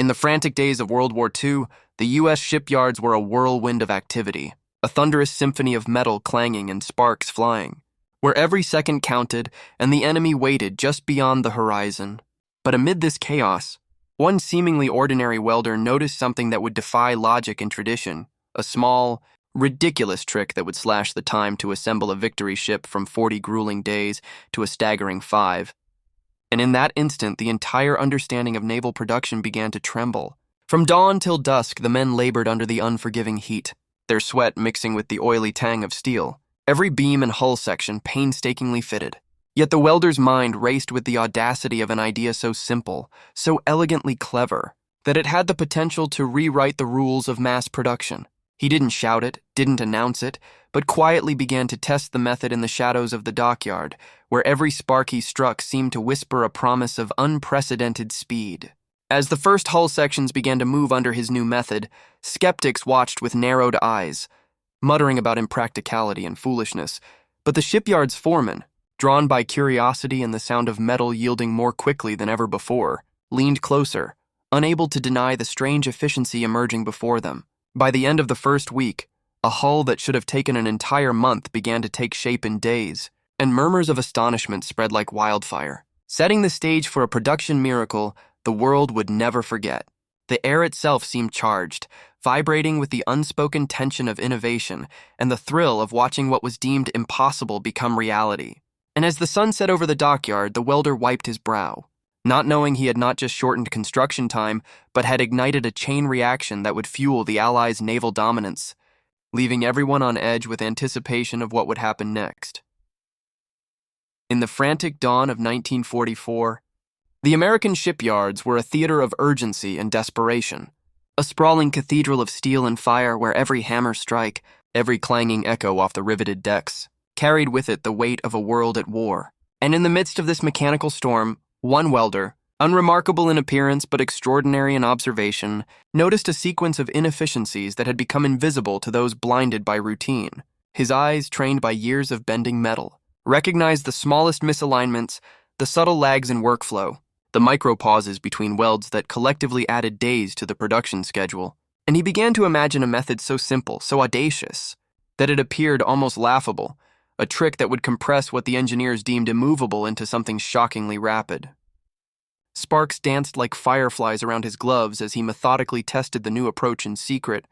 In the frantic days of World War II, the U.S. shipyards were a whirlwind of activity, a thunderous symphony of metal clanging and sparks flying, where every second counted and the enemy waited just beyond the horizon. But amid this chaos, one seemingly ordinary welder noticed something that would defy logic and tradition, a small, ridiculous trick that would slash the time to assemble a victory ship from 40 grueling days to a staggering 5. And in that instant, the entire understanding of naval production began to tremble. From dawn till dusk, the men labored under the unforgiving heat, their sweat mixing with the oily tang of steel, every beam and hull section painstakingly fitted. Yet the welder's mind raced with the audacity of an idea so simple, so elegantly clever, that it had the potential to rewrite the rules of mass production. He didn't shout it, didn't announce it, but quietly began to test the method in the shadows of the dockyard, where every spark he struck seemed to whisper a promise of unprecedented speed. As the first hull sections began to move under his new method, skeptics watched with narrowed eyes, muttering about impracticality and foolishness. But the shipyard's foreman, drawn by curiosity and the sound of metal yielding more quickly than ever before, leaned closer, unable to deny the strange efficiency emerging before them. By the end of the first week, a hull that should have taken an entire month began to take shape in days, and murmurs of astonishment spread like wildfire, setting the stage for a production miracle the world would never forget. The air itself seemed charged, vibrating with the unspoken tension of innovation and the thrill of watching what was deemed impossible become reality. And as the sun set over the dockyard, the welder wiped his brow, not knowing he had not just shortened construction time, but had ignited a chain reaction that would fuel the Allies' naval dominance, leaving everyone on edge with anticipation of what would happen next. In the frantic dawn of 1944, the American shipyards were a theater of urgency and desperation, a sprawling cathedral of steel and fire where every hammer strike, every clanging echo off the riveted decks, carried with it the weight of a world at war. And in the midst of this mechanical storm, one welder, unremarkable in appearance but extraordinary in observation, noticed a sequence of inefficiencies that had become invisible to those blinded by routine. His eyes, trained by years of bending metal, recognized the smallest misalignments, the subtle lags in workflow, the micro-pauses between welds that collectively added days to the production schedule. And he began to imagine a method so simple, so audacious, that it appeared almost laughable, a trick that would compress what the engineers deemed immovable into something shockingly rapid. Sparks danced like fireflies around his gloves as he methodically tested the new approach in secret,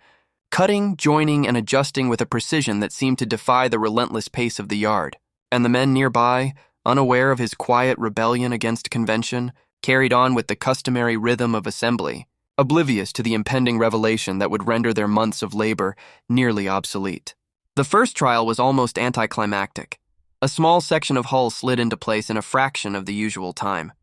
cutting, joining, and adjusting with a precision that seemed to defy the relentless pace of the yard. And the men nearby, unaware of his quiet rebellion against convention, carried on with the customary rhythm of assembly, oblivious to the impending revelation that would render their months of labor nearly obsolete. The first trial was almost anticlimactic. A small section of hull slid into place in a fraction of the usual time,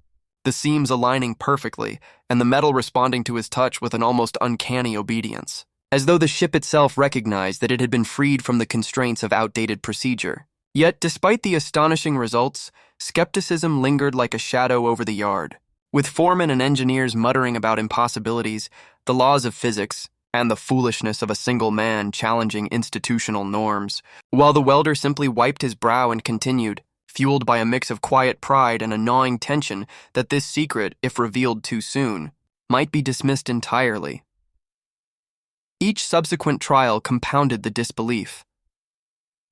the seams aligning perfectly and the metal responding to his touch with an almost uncanny obedience, as though the ship itself recognized that it had been freed from the constraints of outdated procedure. Yet, despite the astonishing results, skepticism lingered like a shadow over the yard, with foremen and engineers muttering about impossibilities, the laws of physics, and the foolishness of a single man challenging institutional norms, while the welder simply wiped his brow and continued, fueled by a mix of quiet pride and a gnawing tension that this secret, if revealed too soon, might be dismissed entirely. Each subsequent trial compounded the disbelief.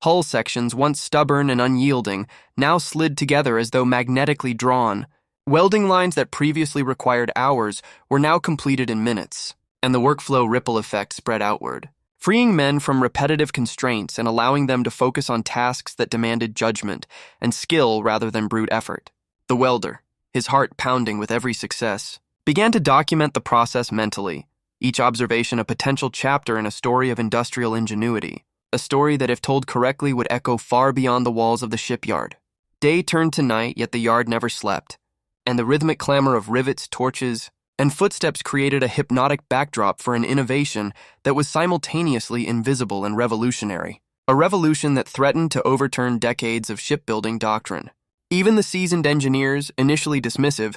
Hull sections, once stubborn and unyielding, now slid together as though magnetically drawn. Welding lines that previously required hours were now completed in minutes, and the workflow ripple effect spread outward, freeing men from repetitive constraints and allowing them to focus on tasks that demanded judgment and skill rather than brute effort. The welder, his heart pounding with every success, began to document the process mentally, each observation a potential chapter in a story of industrial ingenuity, a story that, if told correctly, would echo far beyond the walls of the shipyard. Day turned to night, yet the yard never slept, and the rhythmic clamor of rivets, torches, and footsteps created a hypnotic backdrop for an innovation that was simultaneously invisible and revolutionary, a revolution that threatened to overturn decades of shipbuilding doctrine. Even the seasoned engineers, initially dismissive,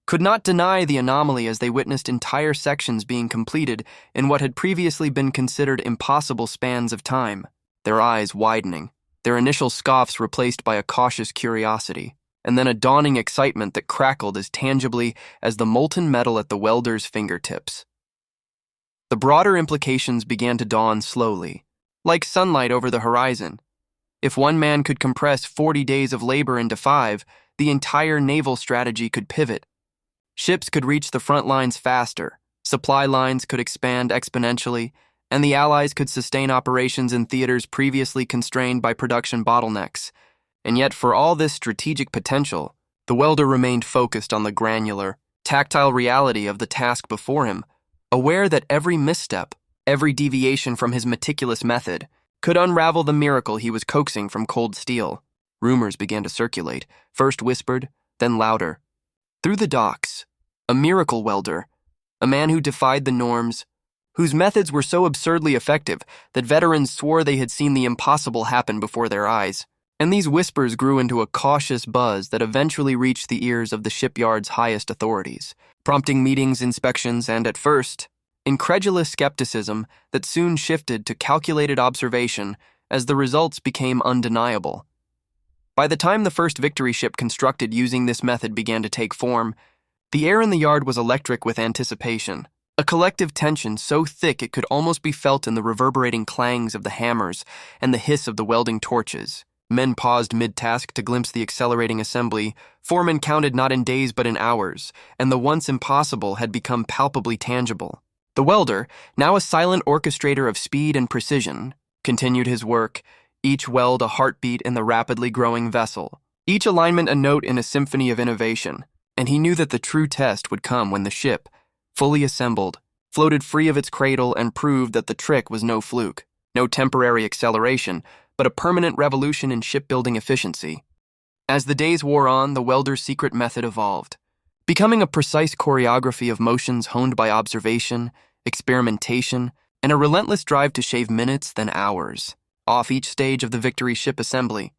could not deny the anomaly as they witnessed entire sections being completed in what had previously been considered impossible spans of time, their eyes widening, their initial scoffs replaced by a cautious curiosity. and then a dawning excitement that crackled as tangibly as the molten metal at the welder's fingertips. The broader implications began to dawn slowly, like sunlight over the horizon. If one man could compress 40 days of labor into 5, the entire naval strategy could pivot. Ships could reach the front lines faster, supply lines could expand exponentially, and the Allies could sustain operations in theaters previously constrained by production bottlenecks. And yet, for all this strategic potential, the welder remained focused on the granular, tactile reality of the task before him, aware that every misstep, every deviation from his meticulous method, could unravel the miracle he was coaxing from cold steel. Rumors began to circulate, first whispered, then louder. Through the docks, a miracle welder, a man who defied the norms, whose methods were so absurdly effective that veterans swore they had seen the impossible happen before their eyes. And these whispers grew into a cautious buzz that eventually reached the ears of the shipyard's highest authorities, prompting meetings, inspections, and, at first, incredulous skepticism that soon shifted to calculated observation as the results became undeniable. By the time the first Victory ship constructed using this method began to take form, the air in the yard was electric with anticipation, a collective tension so thick it could almost be felt in the reverberating clangs of the hammers and the hiss of the welding torches. Men paused mid-task to glimpse the accelerating assembly. Foremen counted not in days but in hours, and the once impossible had become palpably tangible. The welder, now a silent orchestrator of speed and precision, continued his work, each weld a heartbeat in the rapidly growing vessel, each alignment a note in a symphony of innovation, and he knew that the true test would come when the ship, fully assembled, floated free of its cradle and proved that the trick was no fluke, no temporary acceleration, but a permanent revolution in shipbuilding efficiency. As the days wore on, the welder's secret method evolved, becoming a precise choreography of motions honed by observation, experimentation, and a relentless drive to shave minutes, then hours, off each stage of the Victory ship assembly,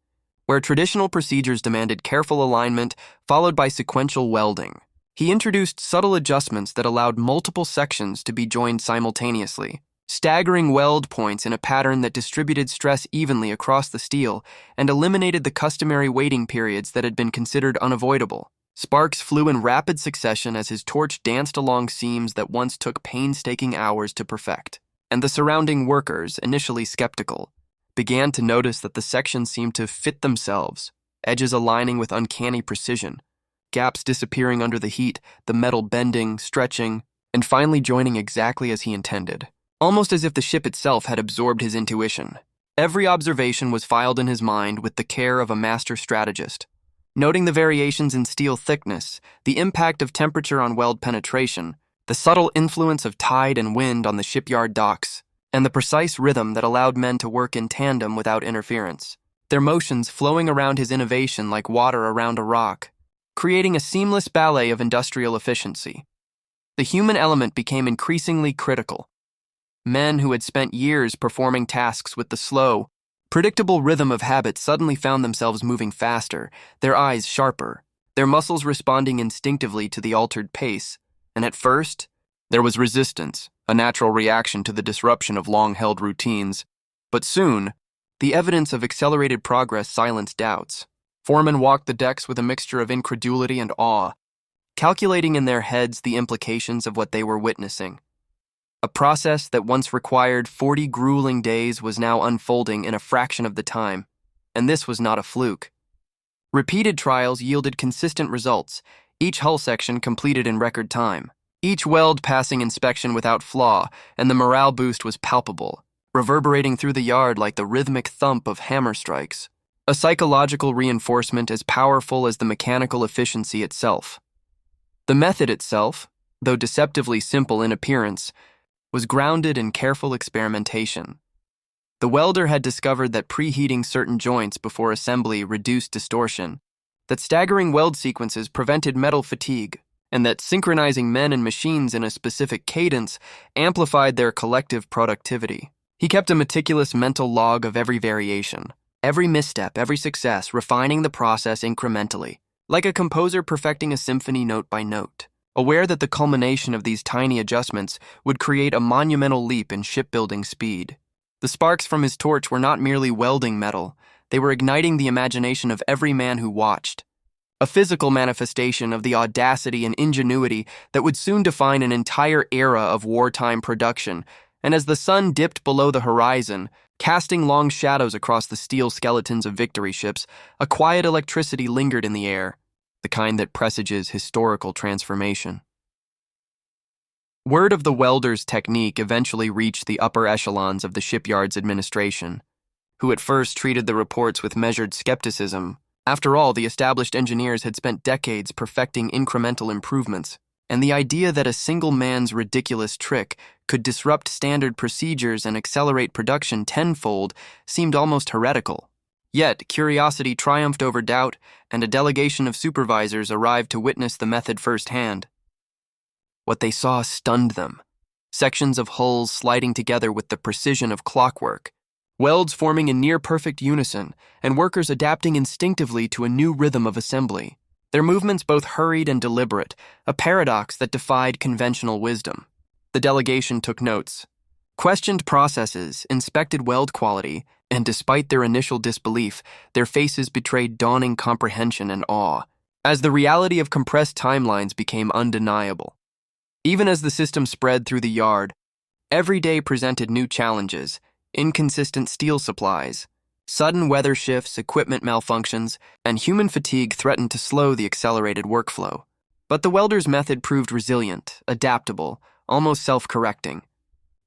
where traditional procedures demanded careful alignment followed by sequential welding. He introduced subtle adjustments that allowed multiple sections to be joined simultaneously, staggering weld points in a pattern that distributed stress evenly across the steel and eliminated the customary waiting periods that had been considered unavoidable. Sparks flew in rapid succession as his torch danced along seams that once took painstaking hours to perfect, and the surrounding workers, initially skeptical, began to notice that the sections seemed to fit themselves, edges aligning with uncanny precision, gaps disappearing under the heat, the metal bending, stretching, and finally joining exactly as he intended. Almost as if the ship itself had absorbed his intuition. Every observation was filed in his mind with the care of a master strategist, noting the variations in steel thickness, the impact of temperature on weld penetration, the subtle influence of tide and wind on the shipyard docks, and the precise rhythm that allowed men to work in tandem without interference, their motions flowing around his innovation like water around a rock, creating a seamless ballet of industrial efficiency. The human element became increasingly critical. Men who had spent years performing tasks with the slow, predictable rhythm of habit suddenly found themselves moving faster, their eyes sharper, their muscles responding instinctively to the altered pace, and at first, there was resistance, a natural reaction to the disruption of long-held routines. But soon, the evidence of accelerated progress silenced doubts. Foremen walked the decks with a mixture of incredulity and awe, calculating in their heads the implications of what they were witnessing. A process that once required 40 grueling days was now unfolding in a fraction of the time, and this was not a fluke. Repeated trials yielded consistent results, each hull section completed in record time, each weld passing inspection without flaw, and the morale boost was palpable, reverberating through the yard like the rhythmic thump of hammer strikes, a psychological reinforcement as powerful as the mechanical efficiency itself. The method itself, though deceptively simple in appearance, was grounded in careful experimentation. The welder had discovered that preheating certain joints before assembly reduced distortion, that staggering weld sequences prevented metal fatigue, and that synchronizing men and machines in a specific cadence amplified their collective productivity. He kept a meticulous mental log of every variation, every misstep, every success, refining the process incrementally, like a composer perfecting a symphony note by note, aware that the culmination of these tiny adjustments would create a monumental leap in shipbuilding speed. The sparks from his torch were not merely welding metal, they were igniting the imagination of every man who watched. a physical manifestation of the audacity and ingenuity that would soon define an entire era of wartime production. And as the sun dipped below the horizon, casting long shadows across the steel skeletons of victory ships, a quiet electricity lingered in the air, the kind that presages historical transformation. Word of the welder's technique eventually reached the upper echelons of the shipyard's administration, who at first treated the reports with measured skepticism. After all, the established engineers had spent decades perfecting incremental improvements, and the idea that a single man's ridiculous trick could disrupt standard procedures and accelerate production tenfold seemed almost heretical. Yet, curiosity triumphed over doubt, and a delegation of supervisors arrived to witness the method firsthand. What they saw stunned them. Sections of hulls sliding together with the precision of clockwork, welds forming in near-perfect unison, and workers adapting instinctively to a new rhythm of assembly. Their movements both hurried and deliberate, a paradox that defied conventional wisdom. The delegation took notes, questioned processes, inspected weld quality, and despite their initial disbelief, their faces betrayed dawning comprehension and awe, as the reality of compressed timelines became undeniable. Even as the system spread through the yard, every day presented new challenges: inconsistent steel supplies, sudden weather shifts, equipment malfunctions, and human fatigue threatened to slow the accelerated workflow. But the welder's method proved resilient, adaptable, almost self-correcting.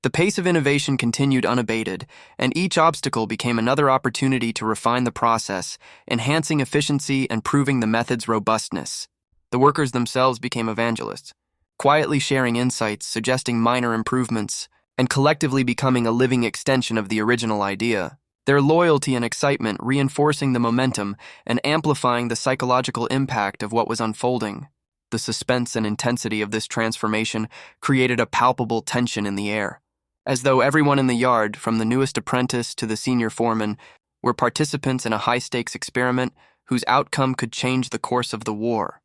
The pace of innovation continued unabated, and each obstacle became another opportunity to refine the process, enhancing efficiency and proving the method's robustness. The workers themselves became evangelists, quietly sharing insights, suggesting minor improvements, and collectively becoming a living extension of the original idea, their loyalty and excitement reinforcing the momentum and amplifying the psychological impact of what was unfolding. The suspense and intensity of this transformation created a palpable tension in the air, as though everyone in the yard, from the newest apprentice to the senior foreman, were participants in a high-stakes experiment whose outcome could change the course of the war.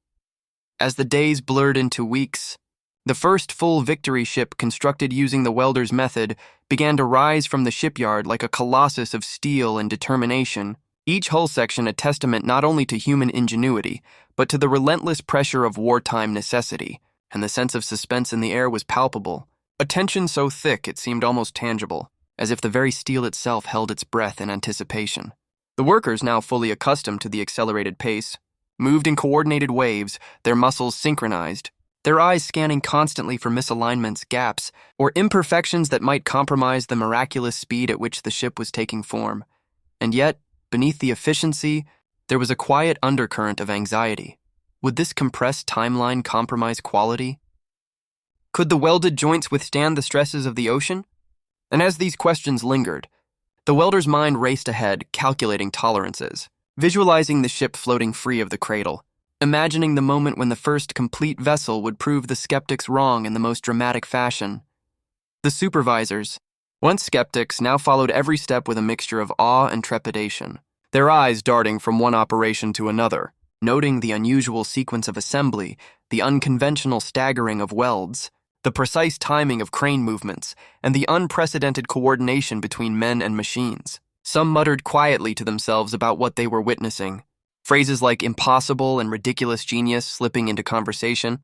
As the days blurred into weeks, the first full victory ship constructed using the welder's method began to rise from the shipyard like a colossus of steel and determination, each hull section a testament not only to human ingenuity, but to the relentless pressure of wartime necessity, and the sense of suspense in the air was palpable, a tension so thick it seemed almost tangible, as if the very steel itself held its breath in anticipation. The workers, now fully accustomed to the accelerated pace, moved in coordinated waves, their muscles synchronized, their eyes scanning constantly for misalignments, gaps, or imperfections that might compromise the miraculous speed at which the ship was taking form. And yet, beneath the efficiency, there was a quiet undercurrent of anxiety. Would this compressed timeline compromise quality? Could the welded joints withstand the stresses of the ocean? And as these questions lingered, the welder's mind raced ahead, calculating tolerances, visualizing the ship floating free of the cradle, imagining the moment when the first complete vessel would prove the skeptics wrong in the most dramatic fashion. The supervisors, once skeptics, now followed every step with a mixture of awe and trepidation, their eyes darting from one operation to another, noting the unusual sequence of assembly, the unconventional staggering of welds, the precise timing of crane movements, and the unprecedented coordination between men and machines. Some muttered quietly to themselves about what they were witnessing, phrases like impossible and ridiculous genius slipping into conversation,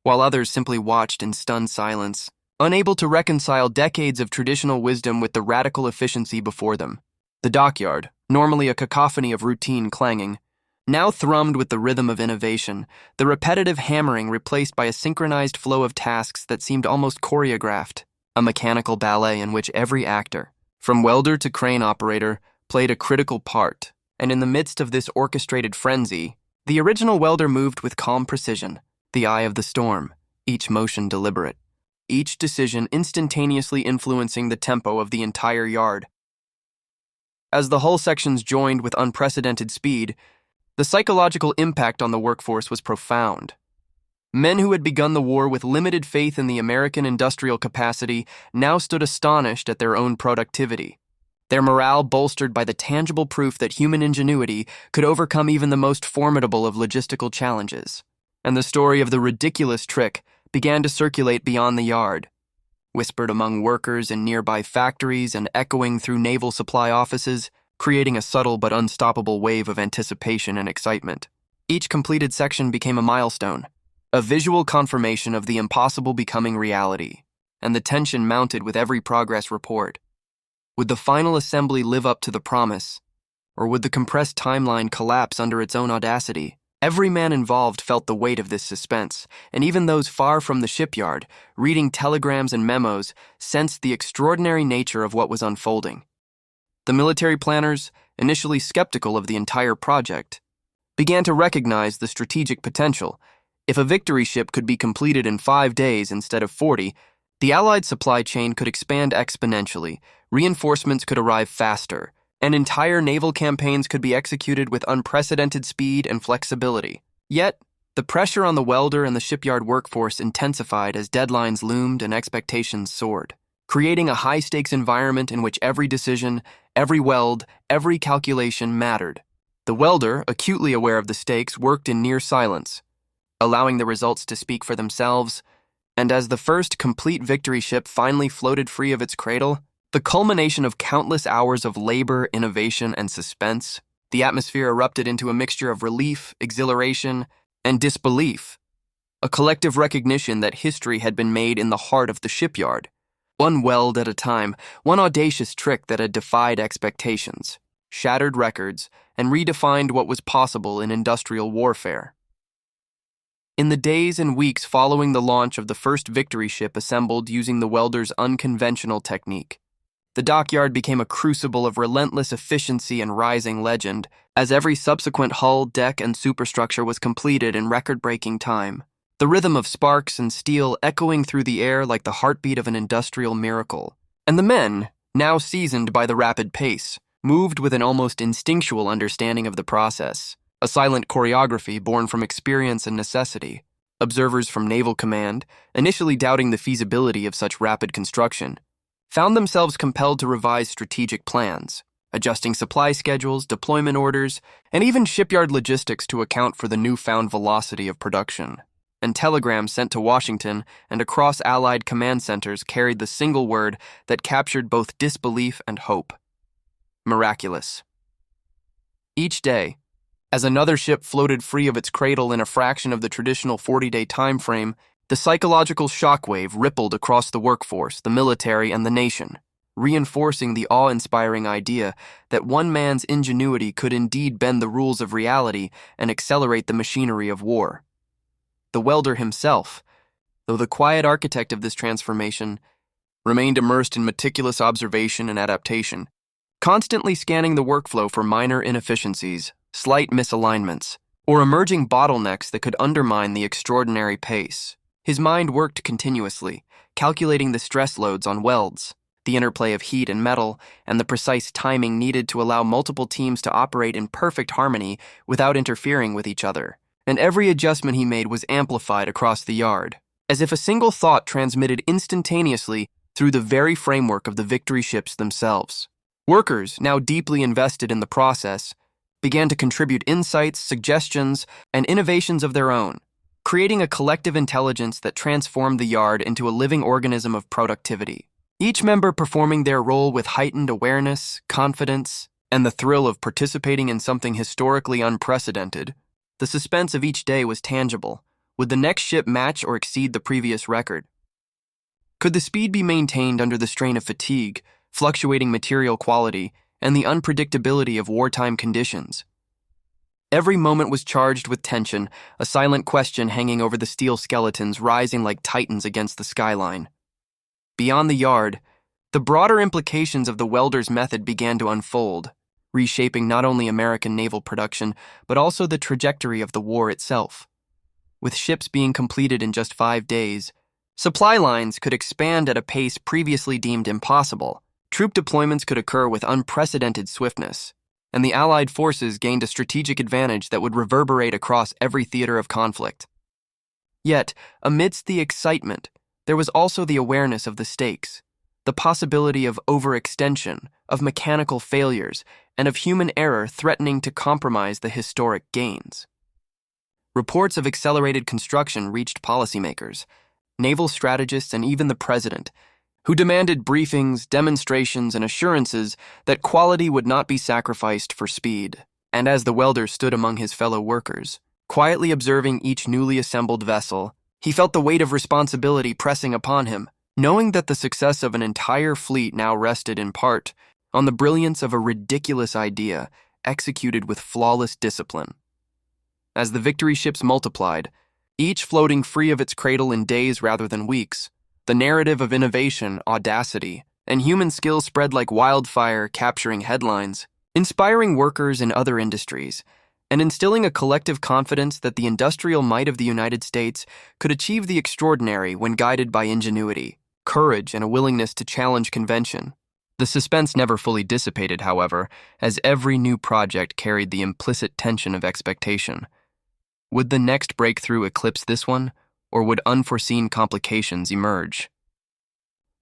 while others simply watched in stunned silence, unable to reconcile decades of traditional wisdom with the radical efficiency before them. The dockyard, normally a cacophony of routine clanging, now thrummed with the rhythm of innovation, the repetitive hammering replaced by a synchronized flow of tasks that seemed almost choreographed, a mechanical ballet in which every actor, from welder to crane operator, played a critical part. And in the midst of this orchestrated frenzy, the original welder moved with calm precision, the eye of the storm, each motion deliberate, each decision instantaneously influencing the tempo of the entire yard. As the hull sections joined with unprecedented speed, the psychological impact on the workforce was profound. Men who had begun the war with limited faith in the American industrial capacity now stood astonished at their own productivity, their morale bolstered by the tangible proof that human ingenuity could overcome even the most formidable of logistical challenges. And the story of the ridiculous trick began to circulate beyond the yard, whispered among workers in nearby factories and echoing through naval supply offices, creating a subtle but unstoppable wave of anticipation and excitement. Each completed section became a milestone, a visual confirmation of the impossible becoming reality, and the tension mounted with every progress report. Would the final assembly live up to the promise, or would the compressed timeline collapse under its own audacity? Every man involved felt the weight of this suspense, and even those far from the shipyard, reading telegrams and memos, sensed the extraordinary nature of what was unfolding. The military planners, initially skeptical of the entire project, began to recognize the strategic potential. If a victory ship could be completed in 5 days instead of 40, the Allied supply chain could expand exponentially, reinforcements could arrive faster, and entire naval campaigns could be executed with unprecedented speed and flexibility. Yet, the pressure on the welder and the shipyard workforce intensified as deadlines loomed and expectations soared, creating a high-stakes environment in which every decision, every weld, every calculation mattered. The welder, acutely aware of the stakes, worked in near silence, allowing the results to speak for themselves, and as the first complete victory ship finally floated free of its cradle, the culmination of countless hours of labor, innovation, and suspense, the atmosphere erupted into a mixture of relief, exhilaration, and disbelief, a collective recognition that history had been made in the heart of the shipyard, one weld at a time, one audacious trick that had defied expectations, shattered records, and redefined what was possible in industrial warfare. In the days and weeks following the launch of the first victory ship assembled using the welder's unconventional technique, the dockyard became a crucible of relentless efficiency and rising legend, as every subsequent hull, deck, and superstructure was completed in record-breaking time, the rhythm of sparks and steel echoing through the air like the heartbeat of an industrial miracle. And the men, now seasoned by the rapid pace, moved with an almost instinctual understanding of the process, a silent choreography born from experience and necessity. Observers from Naval Command, initially doubting the feasibility of such rapid construction, found themselves compelled to revise strategic plans, adjusting supply schedules, deployment orders, and even shipyard logistics to account for the newfound velocity of production. And telegrams sent to Washington and across Allied command centers carried the single word that captured both disbelief and hope: miraculous. Each day, as another ship floated free of its cradle in a fraction of the traditional 40-day time frame, the psychological shockwave rippled across the workforce, the military, and the nation, reinforcing the awe-inspiring idea that one man's ingenuity could indeed bend the rules of reality and accelerate the machinery of war. The welder himself, though the quiet architect of this transformation, remained immersed in meticulous observation and adaptation, constantly scanning the workflow for minor inefficiencies, slight misalignments, or emerging bottlenecks that could undermine the extraordinary pace. His mind worked continuously, calculating the stress loads on welds, the interplay of heat and metal, and the precise timing needed to allow multiple teams to operate in perfect harmony without interfering with each other. And every adjustment he made was amplified across the yard, as if a single thought transmitted instantaneously through the very framework of the victory ships themselves. Workers, now deeply invested in the process, began to contribute insights, suggestions, and innovations of their own, creating a collective intelligence that transformed the yard into a living organism of productivity. Each member performing their role with heightened awareness, confidence, and the thrill of participating in something historically unprecedented. The suspense of each day was tangible. Would the next ship match or exceed the previous record? Could the speed be maintained under the strain of fatigue, fluctuating material quality, and the unpredictability of wartime conditions? Every moment was charged with tension, a silent question hanging over the steel skeletons rising like titans against the skyline. Beyond the yard, the broader implications of the welder's method began to unfold, reshaping not only American naval production, but also the trajectory of the war itself. With ships being completed in just 5 days, supply lines could expand at a pace previously deemed impossible. Troop deployments could occur with unprecedented swiftness, and the Allied forces gained a strategic advantage that would reverberate across every theater of conflict. Yet, amidst the excitement, there was also the awareness of the stakes, the possibility of overextension, of mechanical failures, and of human error threatening to compromise the historic gains. Reports of accelerated construction reached policymakers, naval strategists, and even the president, who demanded briefings, demonstrations, and assurances that quality would not be sacrificed for speed. And as the welder stood among his fellow workers, Quietly observing each newly assembled vessel, he felt the weight of responsibility pressing upon him, knowing that the success of an entire fleet now rested in part on the brilliance of a ridiculous idea executed with flawless discipline. As the victory ships multiplied, each floating free of its cradle in days rather than weeks, the narrative of innovation, audacity, and human skill spread like wildfire, capturing headlines, inspiring workers in other industries, and instilling a collective confidence that the industrial might of the United States could achieve the extraordinary when guided by ingenuity, courage, and a willingness to challenge convention. The suspense never fully dissipated, however, as every new project carried the implicit tension of expectation. Would the next breakthrough eclipse this one, or would unforeseen complications emerge?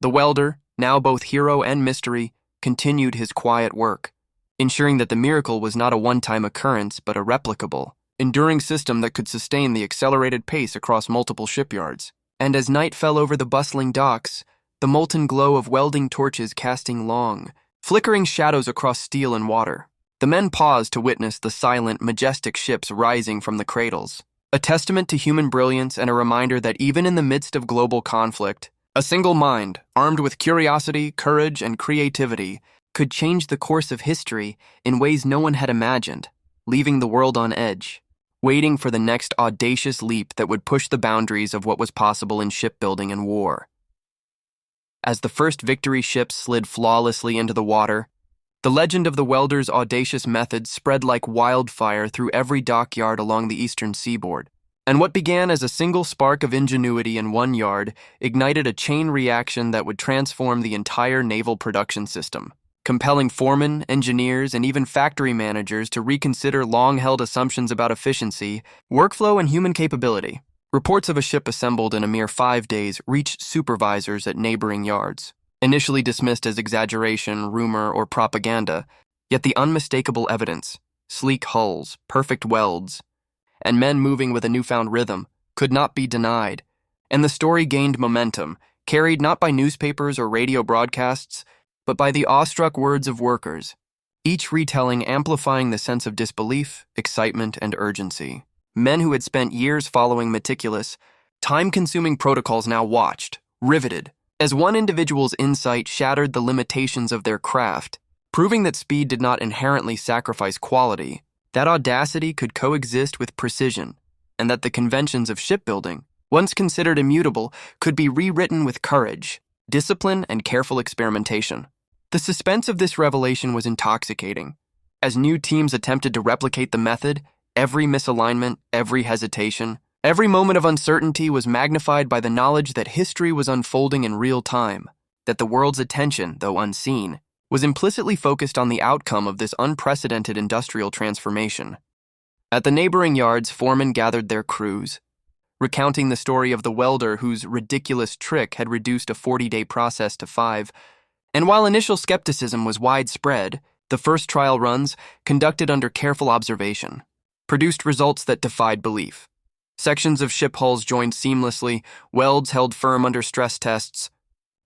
The welder, now both hero and mystery, continued his quiet work, ensuring that the miracle was not a one-time occurrence but a replicable, enduring system that could sustain the accelerated pace across multiple shipyards. And as night fell over the bustling docks, the molten glow of welding torches casting long, flickering shadows across steel and water, the men paused to witness the silent, majestic ships rising from the cradles, a testament to human brilliance and a reminder that even in the midst of global conflict, a single mind, armed with curiosity, courage, and creativity, could change the course of history in ways no one had imagined, leaving the world on edge, waiting for the next audacious leap that would push the boundaries of what was possible in shipbuilding and war. As the first victory ships slid flawlessly into the water, the legend of the welder's audacious methods spread like wildfire through every dockyard along the eastern seaboard, and what began as a single spark of ingenuity in one yard ignited a chain reaction that would transform the entire naval production system, compelling foremen, engineers, and even factory managers to reconsider long-held assumptions about efficiency, workflow, and human capability. Reports of a ship assembled in a mere 5 days reached supervisors at neighboring yards. Initially dismissed as exaggeration, rumor, or propaganda, yet the unmistakable evidence, sleek hulls, perfect welds, and men moving with a newfound rhythm, could not be denied, and the story gained momentum, carried not by newspapers or radio broadcasts, but by the awestruck words of workers, each retelling amplifying the sense of disbelief, excitement, and urgency. Men who had spent years following meticulous, time-consuming protocols now watched, riveted, as one individual's insight shattered the limitations of their craft, proving that speed did not inherently sacrifice quality, that audacity could coexist with precision, and that the conventions of shipbuilding, once considered immutable, could be rewritten with courage, discipline, and careful experimentation. The suspense of this revelation was intoxicating. As new teams attempted to replicate the method, every misalignment, every hesitation, every moment of uncertainty was magnified by the knowledge that history was unfolding in real time, that the world's attention, though unseen, was implicitly focused on the outcome of this unprecedented industrial transformation. At the neighboring yards, foremen gathered their crews, recounting the story of the welder whose ridiculous trick had reduced a 40-day process to 5. And while initial skepticism was widespread, the first trial runs, conducted under careful observation, produced results that defied belief. Sections of ship hulls joined seamlessly, welds held firm under stress tests,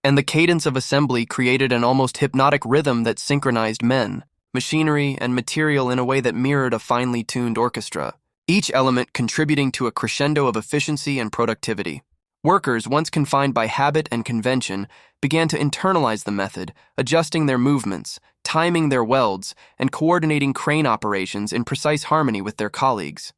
and the cadence of assembly created an almost hypnotic rhythm that synchronized men, machinery, and material in a way that mirrored a finely tuned orchestra, each element contributing to a crescendo of efficiency and productivity. Workers, once confined by habit and convention, began to internalize the method, adjusting their movements, timing their welds, and coordinating crane operations in precise harmony with their colleagues.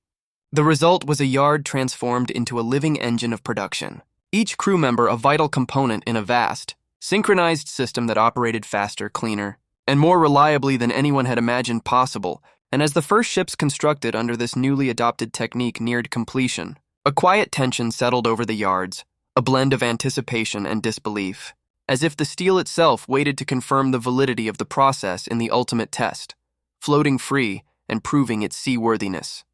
The result was a yard transformed into a living engine of production, each crew member a vital component in a vast, synchronized system that operated faster, cleaner, and more reliably than anyone had imagined possible. And as the first ships constructed under this newly adopted technique neared completion, a quiet tension settled over the yards, a blend of anticipation and disbelief, as if the steel itself waited to confirm the validity of the process in the ultimate test, floating free and proving its seaworthiness.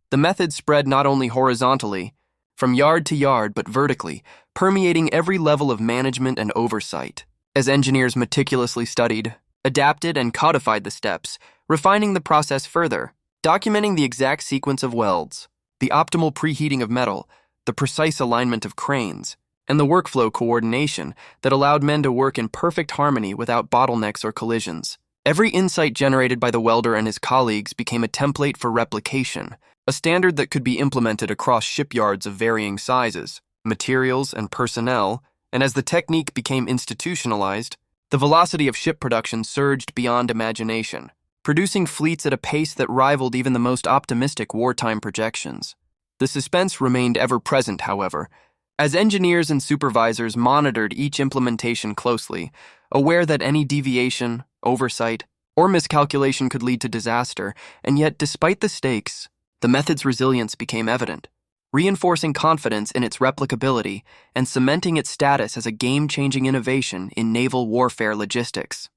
The method spread not only horizontally, from yard to yard, but vertically, permeating every level of management and oversight, as engineers meticulously studied, adapted, and codified the steps, refining the process further, documenting the exact sequence of welds, the optimal preheating of metal, the precise alignment of cranes, and the workflow coordination that allowed men to work in perfect harmony without bottlenecks or collisions. Every insight generated by the welder and his colleagues became a template for replication, a standard that could be implemented across shipyards of varying sizes, materials, and personnel, and as the technique became institutionalized, the velocity of ship production surged beyond imagination, producing fleets at a pace that rivaled even the most optimistic wartime projections. The suspense remained ever present, however, as engineers and supervisors monitored each implementation closely, aware that any deviation, oversight, or miscalculation could lead to disaster, and yet, despite the stakes, the method's resilience became evident, reinforcing confidence in its replicability and cementing its status as a game-changing innovation in naval warfare logistics.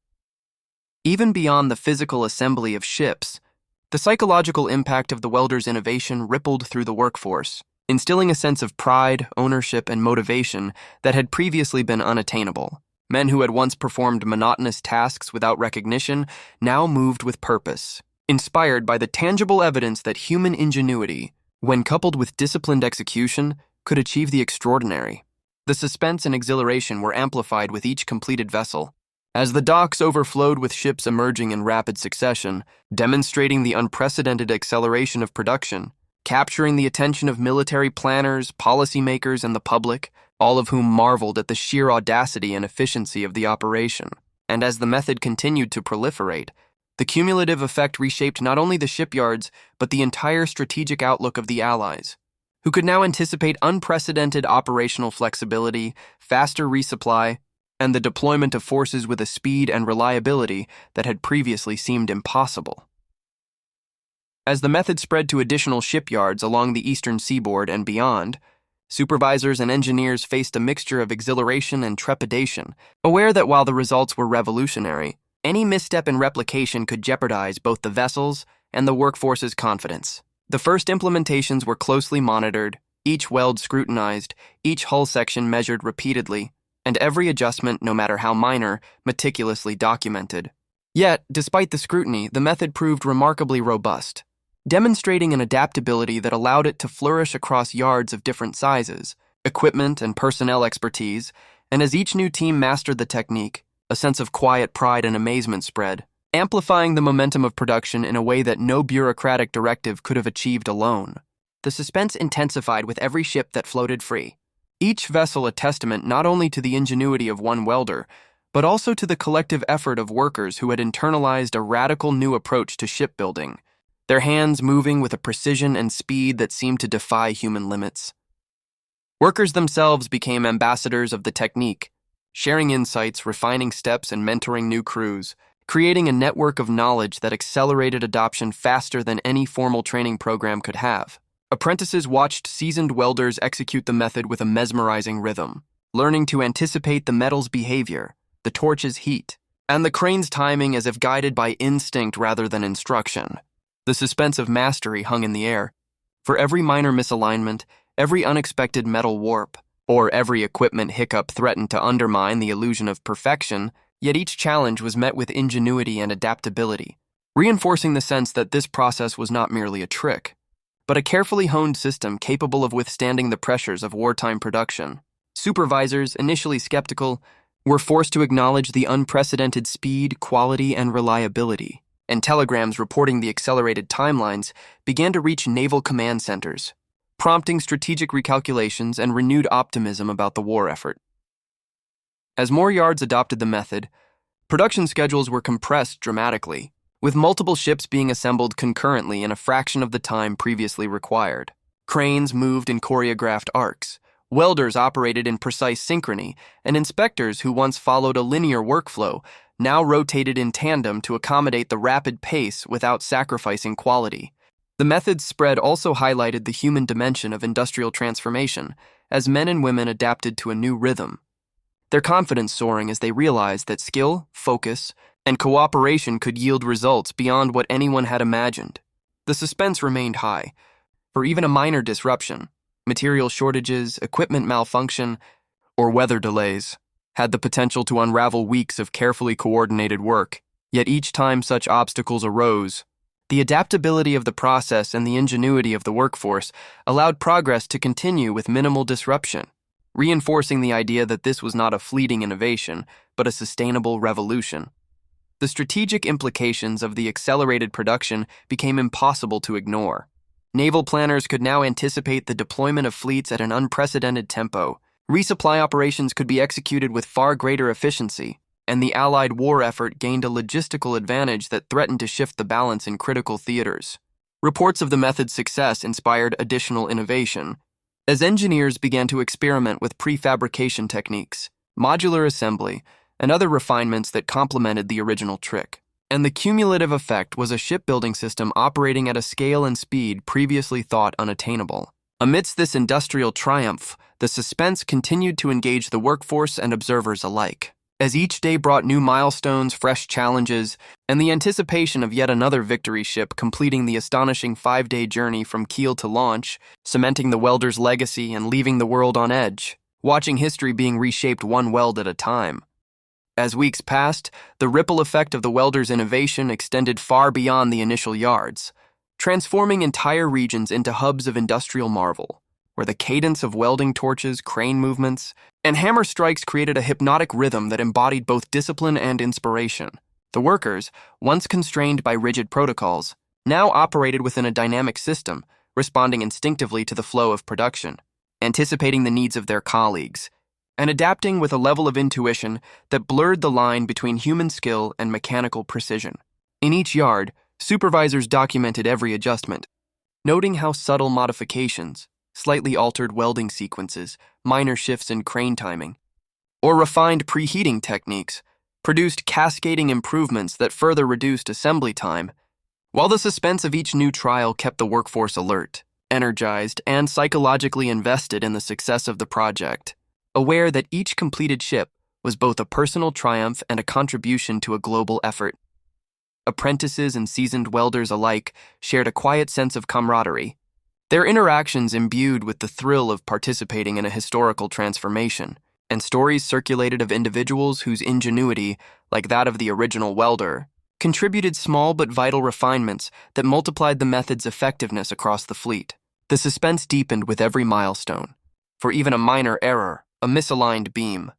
Even beyond the physical assembly of ships, the psychological impact of the welder's innovation rippled through the workforce, instilling a sense of pride, ownership, and motivation that had previously been unattainable. Men who had once performed monotonous tasks without recognition now moved with purpose, inspired by the tangible evidence that human ingenuity, when coupled with disciplined execution, could achieve the extraordinary. The suspense and exhilaration were amplified with each completed vessel, as the docks overflowed with ships emerging in rapid succession, demonstrating the unprecedented acceleration of production, capturing the attention of military planners, policymakers, and the public, all of whom marveled at the sheer audacity and efficiency of the operation. And as the method continued to proliferate, the cumulative effect reshaped not only the shipyards, but the entire strategic outlook of the Allies, who could now anticipate unprecedented operational flexibility, faster resupply, and the deployment of forces with a speed and reliability that had previously seemed impossible. As the method spread to additional shipyards along the eastern seaboard and beyond, supervisors and engineers faced a mixture of exhilaration and trepidation, aware that while the results were revolutionary, any misstep in replication could jeopardize both the vessels and the workforce's confidence. The first implementations were closely monitored, each weld scrutinized, each hull section measured repeatedly, and every adjustment, no matter how minor, meticulously documented. Yet, despite the scrutiny, the method proved remarkably robust, demonstrating an adaptability that allowed it to flourish across yards of different sizes, equipment and personnel expertise, and as each new team mastered the technique, a sense of quiet pride and amazement spread, amplifying the momentum of production in a way that no bureaucratic directive could have achieved alone. The suspense intensified with every ship that floated free, each vessel a testament not only to the ingenuity of one welder, but also to the collective effort of workers who had internalized a radical new approach to shipbuilding, their hands moving with a precision and speed that seemed to defy human limits. Workers themselves became ambassadors of the technique, sharing insights, refining steps, and mentoring new crews, creating a network of knowledge that accelerated adoption faster than any formal training program could have. Apprentices watched seasoned welders execute the method with a mesmerizing rhythm, learning to anticipate the metal's behavior, the torch's heat, and the crane's timing as if guided by instinct rather than instruction. The suspense of mastery hung in the air. For every minor misalignment, every unexpected metal warp, or every equipment hiccup threatened to undermine the illusion of perfection, yet each challenge was met with ingenuity and adaptability, reinforcing the sense that this process was not merely a trick, but a carefully honed system capable of withstanding the pressures of wartime production. Supervisors, initially skeptical, were forced to acknowledge the unprecedented speed, quality, and reliability, and telegrams reporting the accelerated timelines began to reach naval command centers, prompting strategic recalculations and renewed optimism about the war effort. As more yards adopted the method, production schedules were compressed dramatically, with multiple ships being assembled concurrently in a fraction of the time previously required. Cranes moved in choreographed arcs, welders operated in precise synchrony, and inspectors who once followed a linear workflow now rotated in tandem to accommodate the rapid pace without sacrificing quality. The method's spread also highlighted the human dimension of industrial transformation as men and women adapted to a new rhythm, their confidence soaring as they realized that skill, focus, and cooperation could yield results beyond what anyone had imagined. The suspense remained high, for even a minor disruption, material shortages, equipment malfunction, or weather delays, had the potential to unravel weeks of carefully coordinated work. Yet each time such obstacles arose, the adaptability of the process and the ingenuity of the workforce allowed progress to continue with minimal disruption, reinforcing the idea that this was not a fleeting innovation, but a sustainable revolution. The strategic implications of the accelerated production became impossible to ignore. Naval planners could now anticipate the deployment of fleets at an unprecedented tempo. Resupply operations could be executed with far greater efficiency, and the Allied war effort gained a logistical advantage that threatened to shift the balance in critical theaters. Reports of the method's success inspired additional innovation, as engineers began to experiment with prefabrication techniques, modular assembly, and other refinements that complemented the original trick. And the cumulative effect was a shipbuilding system operating at a scale and speed previously thought unattainable. Amidst this industrial triumph, the suspense continued to engage the workforce and observers alike. As each day brought new milestones, fresh challenges, and the anticipation of yet another victory ship completing the astonishing 5-day journey from keel to launch, cementing the welder's legacy and leaving the world on edge, watching history being reshaped one weld at a time. As weeks passed, the ripple effect of the welder's innovation extended far beyond the initial yards, transforming entire regions into hubs of industrial marvel, where the cadence of welding torches, crane movements, and hammer strikes created a hypnotic rhythm that embodied both discipline and inspiration. The workers, once constrained by rigid protocols, now operated within a dynamic system, responding instinctively to the flow of production, anticipating the needs of their colleagues, and adapting with a level of intuition that blurred the line between human skill and mechanical precision. In each yard, supervisors documented every adjustment, noting how subtle modifications, slightly altered welding sequences, minor shifts in crane timing, or refined preheating techniques produced cascading improvements that further reduced assembly time, while the suspense of each new trial kept the workforce alert, energized, and psychologically invested in the success of the project, aware that each completed ship was both a personal triumph and a contribution to a global effort. Apprentices and seasoned welders alike shared a quiet sense of camaraderie, their interactions imbued with the thrill of participating in a historical transformation, and stories circulated of individuals whose ingenuity, like that of the original welder, contributed small but vital refinements that multiplied the method's effectiveness across the fleet. The suspense deepened with every milestone, for even a minor error, a misaligned beam,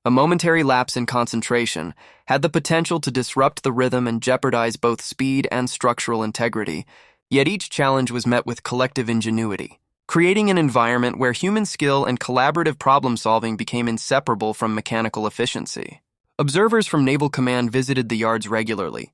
a momentary lapse in concentration, had the potential to disrupt the rhythm and jeopardize both speed and structural integrity. Yet each challenge was met with collective ingenuity, creating an environment where human skill and collaborative problem-solving became inseparable from mechanical efficiency. Observers from Naval Command visited the yards regularly,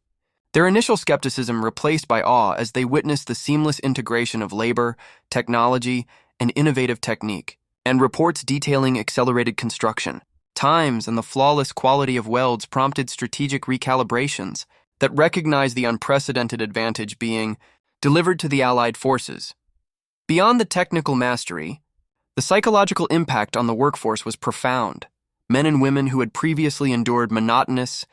their initial skepticism replaced by awe as they witnessed the seamless integration of labor, technology, and innovative technique, and reports detailing accelerated construction, times, and the flawless quality of welds prompted strategic recalibrations that recognized the unprecedented advantage being delivered to the Allied forces. Beyond the technical mastery, the psychological impact on the workforce was profound. Men and women who had previously endured monotonous,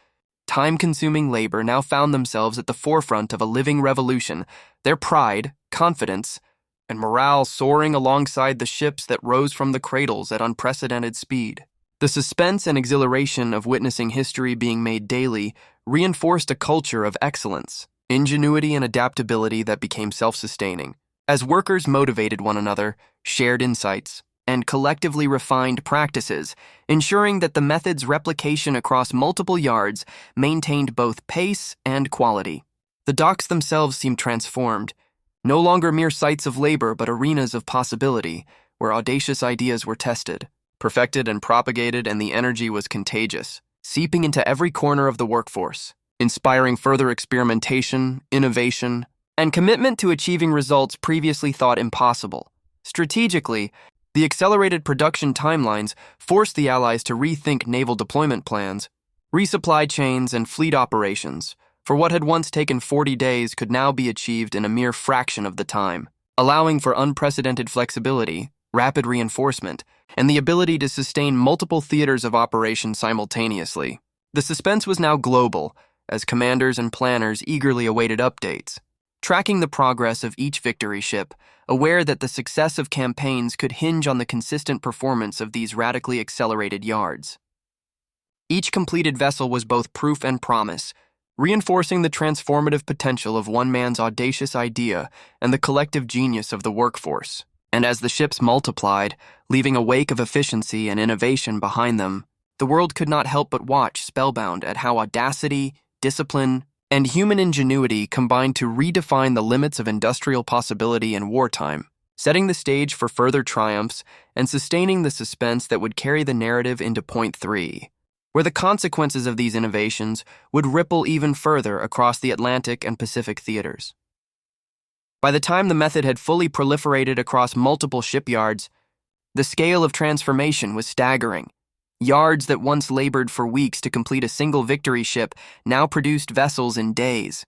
time-consuming labor now found themselves at the forefront of a living revolution, their pride, confidence, and morale soaring alongside the ships that rose from the cradles at unprecedented speed. The suspense and exhilaration of witnessing history being made daily reinforced a culture of excellence, ingenuity, and adaptability that became self-sustaining. As workers motivated one another, shared insights, and collectively refined practices, ensuring that the method's replication across multiple yards maintained both pace and quality. The docks themselves seemed transformed, no longer mere sites of labor but arenas of possibility, where audacious ideas were tested, perfected, and propagated, and the energy was contagious, seeping into every corner of the workforce, inspiring further experimentation, innovation, and commitment to achieving results previously thought impossible. Strategically, the accelerated production timelines forced the Allies to rethink naval deployment plans, resupply chains, and fleet operations, for what had once taken 40 days could now be achieved in a mere fraction of the time, allowing for unprecedented flexibility, rapid reinforcement, and the ability to sustain multiple theaters of operation simultaneously. The suspense was now global, as commanders and planners eagerly awaited updates, tracking the progress of each victory ship, aware that the success of campaigns could hinge on the consistent performance of these radically accelerated yards. Each completed vessel was both proof and promise, reinforcing the transformative potential of one man's audacious idea and the collective genius of the workforce. And as the ships multiplied, leaving a wake of efficiency and innovation behind them, the world could not help but watch, spellbound, at how audacity, discipline, and human ingenuity combined to redefine the limits of industrial possibility in wartime, setting the stage for further triumphs and sustaining the suspense that would carry the narrative into Point 3, where the consequences of these innovations would ripple even further across the Atlantic and Pacific theaters. By the time the method had fully proliferated across multiple shipyards, the scale of transformation was staggering. Yards that once labored for weeks to complete a single victory ship now produced vessels in days,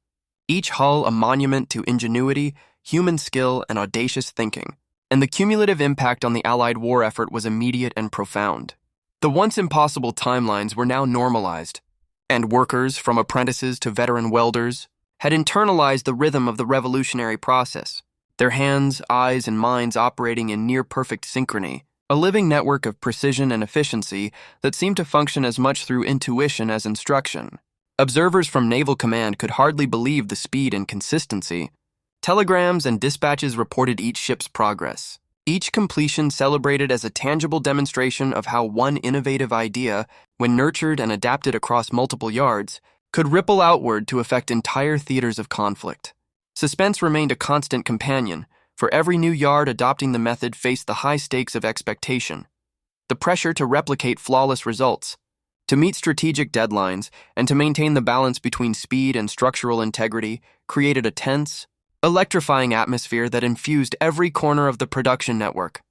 each hull a monument to ingenuity, human skill, and audacious thinking. And the cumulative impact on the Allied war effort was immediate and profound. The once impossible timelines were now normalized, and workers, from apprentices to veteran welders, had internalized the rhythm of the revolutionary process, their hands, eyes, and minds operating in near-perfect synchrony, a living network of precision and efficiency that seemed to function as much through intuition as instruction. Observers from Naval Command could hardly believe the speed and consistency. Telegrams and dispatches reported each ship's progress, each completion celebrated as a tangible demonstration of how one innovative idea, when nurtured and adapted across multiple yards, could ripple outward to affect entire theaters of conflict. Suspense remained a constant companion, for every new yard adopting the method faced the high stakes of expectation, the pressure to replicate flawless results, to meet strategic deadlines, and to maintain the balance between speed and structural integrity created a tense, electrifying atmosphere that infused every corner of the production network.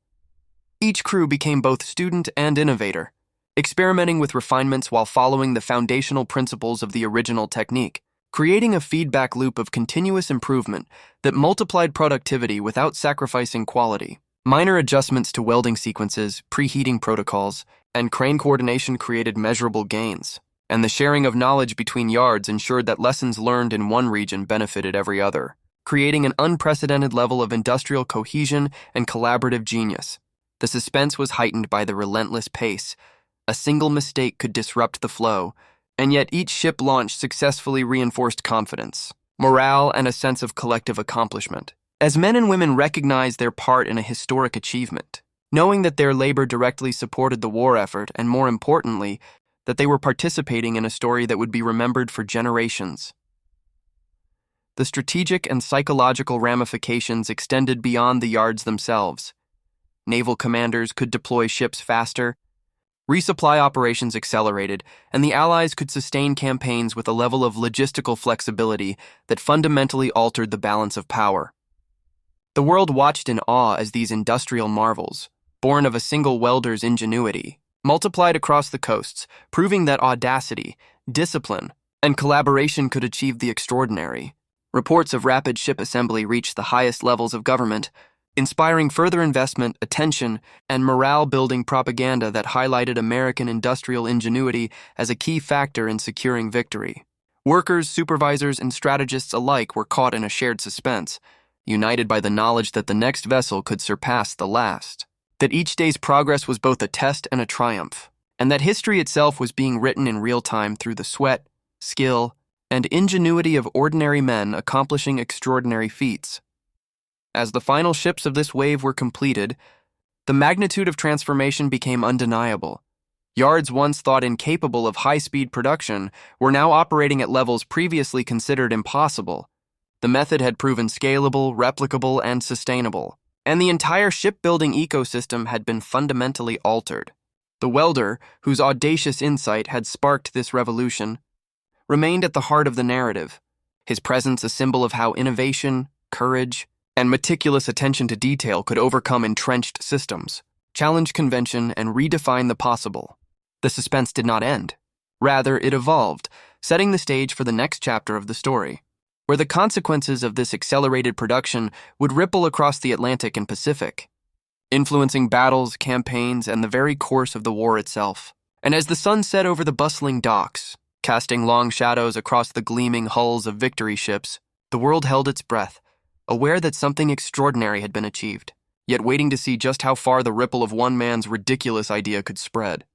Each crew became both student and innovator, experimenting with refinements while following the foundational principles of the original technique, creating a feedback loop of continuous improvement that multiplied productivity without sacrificing quality. Minor adjustments to welding sequences, preheating protocols, and crane coordination created measurable gains, and the sharing of knowledge between yards ensured that lessons learned in one region benefited every other, creating an unprecedented level of industrial cohesion and collaborative genius. The suspense was heightened by the relentless pace. A single mistake could disrupt the flow, and yet each ship launch successfully reinforced confidence, morale, and a sense of collective accomplishment, as men and women recognized their part in a historic achievement, knowing that their labor directly supported the war effort and, more importantly, that they were participating in a story that would be remembered for generations. The strategic and psychological ramifications extended beyond the yards themselves. Naval commanders could deploy ships faster, resupply operations accelerated, and the Allies could sustain campaigns with a level of logistical flexibility that fundamentally altered the balance of power. The world watched in awe as these industrial marvels, born of a single welder's ingenuity, multiplied across the coasts, proving that audacity, discipline, and collaboration could achieve the extraordinary. Reports of rapid ship assembly reached the highest levels of government, inspiring further investment, attention, and morale-building propaganda that highlighted American industrial ingenuity as a key factor in securing victory. Workers, supervisors, and strategists alike were caught in a shared suspense, united by the knowledge that the next vessel could surpass the last, that each day's progress was both a test and a triumph, and that history itself was being written in real time through the sweat, skill, and ingenuity of ordinary men accomplishing extraordinary feats. As the final ships of this wave were completed, the magnitude of transformation became undeniable. Yards once thought incapable of high-speed production were now operating at levels previously considered impossible. The method had proven scalable, replicable, and sustainable, and the entire shipbuilding ecosystem had been fundamentally altered. The welder, whose audacious insight had sparked this revolution, remained at the heart of the narrative, his presence a symbol of how innovation, courage, and meticulous attention to detail could overcome entrenched systems, challenge convention, and redefine the possible. The suspense did not end. Rather, it evolved, setting the stage for the next chapter of the story, where the consequences of this accelerated production would ripple across the Atlantic and Pacific, influencing battles, campaigns, and the very course of the war itself. And as the sun set over the bustling docks, casting long shadows across the gleaming hulls of victory ships, the world held its breath, aware that something extraordinary had been achieved, yet waiting to see just how far the ripple of one man's ridiculous idea could spread.